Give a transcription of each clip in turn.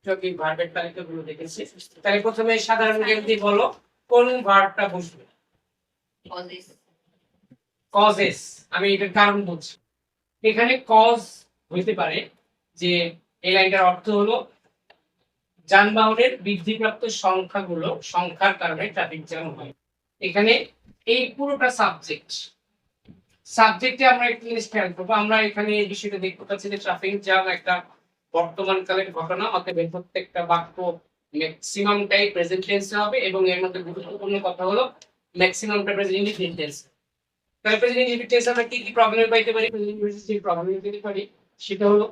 যৌগিক ভার্বের তালিকাগুলো দেখেছি। তাহলে প্রথমে সাধারণ জ্ঞান দিয়ে বলো কোন ভার্বটা বসবে? কজেস। আমি এটার কারণ বলছি। এখানে কজ হইতে পারে যে এই লাইনটার অর্থ হলো যানবাহনের বৃদ্ধিপ্রাপ্ত সংখ্যার কারণে ট্রাফিক জ্যাম হয়। এখানে এই পুরোটা সাবজেক্টে আমরা একটা জিনিস খেয়াল করবো। আমরা এখানে এই বিষয়টা দেখতে পাচ্ছি যে ট্রাফিক জ্যাম একটা বর্তমানকালের ঘটনা, অতএব প্রত্যেকটা বাক্য ম্যাক্সিমামটাই প্রেজেন্ট টেন্সে হবে এবং এর মধ্যে গুরুত্বপূর্ণ কথা হলো ম্যাক্সিমামটা প্রেজেন্ট ইনডিফিনিট টেন্স। তাহলে প্রেজেন্ট ইনডিফিনিট টেন্স আমরা কি কি প্রবলেম পাইতে পারি? প্রেজেন্ট ইনডিফিনিট যে প্রবলেম পেতে পারি সেটা হলো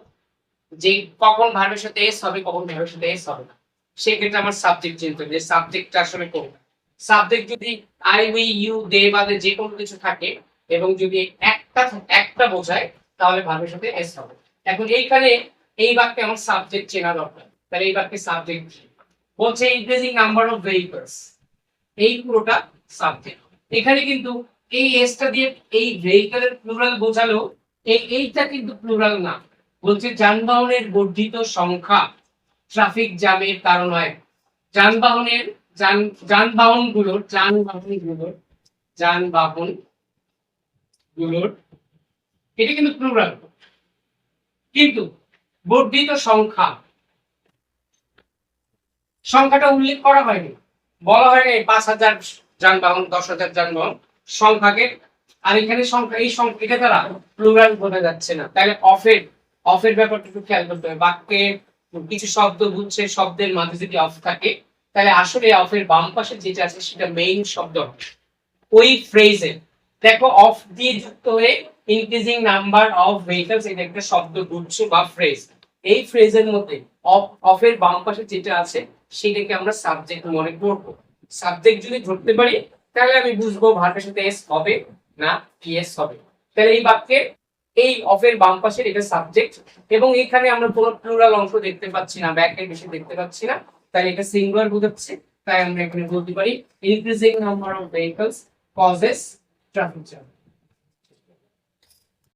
যে কখন ভার্বের সাথে এস হবে, কখন ভার্বের সাথে এস হবে না। সেই ক্ষেত্রে আমার সাবজেক্ট চিন্তা যে সাবজেক্টটা আসলে কোন। সাবজেক্ট যদি আই উই ইউ দে বাদে যে কোনো কিছু থাকে এবং যদি একটা বোঝায় তাহলে ভার্বের সাথে এস হবে। এখন এইখানে এই বাক্যে আমার সাবজেক্ট চেনা দরকার। তাহলে এই বাক্যে সাবজেক্ট বলছে ইনক্রিজিং নাম্বার অফ ভেহিকলস, এই পুরোটা সাবজেক্ট। এখানে কিন্তু এই এসটা দিয়ে এই ভেহিকলের প্লুরাল বোঝালো, এইটা কিন্তু প্লুরাল না। বলছে যানবাহনের বর্ধিত সংখ্যা ট্রাফিক জ্যামের কারণ হয়। যানবাহনগুলোর এটা কিন্তু প্লুরাল, কিন্তু বর্ধিত সংখ্যাটা উল্লেখ করা হয়নি, বলা হয়নি 5,000 যানবাহন 10,000 যানবাহন সংখ্যাকে। আর এখানে সংখ্যা এই সংখ্যাটা দ্বারা প্লুরাল বোঝা যাচ্ছে না। তাহলে অফের ব্যাপারটা একটু খেয়াল করতে হবে। বাক্যে কিছু শব্দ বুঝছে, শব্দের মাঝে যদি অফ থাকে তাহলে আসলে অফের বাম পাশে যেটা আছে সেটা মেইন শব্দ। ওই ফ্রেজে দেখো অফ দিয়ে যুক্ত হয়ে ইনক্রিজিং নাম্বার অফ ভেহিকলস, এটা একটা শব্দ গুচ্ছ বা ফ্রেজ। এই ফ্রেজের মধ্যে অফের বাম পাশে যেটা আছে সেটাকে আমরা সাবজেক্ট মনে করব। সাবজেক্ট যদি ধরতে পারি তাহলে আমি বুঝবো ভার্বের সাথে এস হবে না এস হবে। তাহলে এই বাক্যে এই অফের বাম পাশের এটা সাবজেক্ট এবং এখানে আমরা কোনো প্লুরাল অংশ দেখতে পাচ্ছি না, ব্যাকের বেশি দেখতে পাচ্ছি না, তাই এটা সিঙ্গুলার বোঝাচ্ছে। তাই আমরা এখানে বলতে পারি increasing number of vehicles causes traffic jam.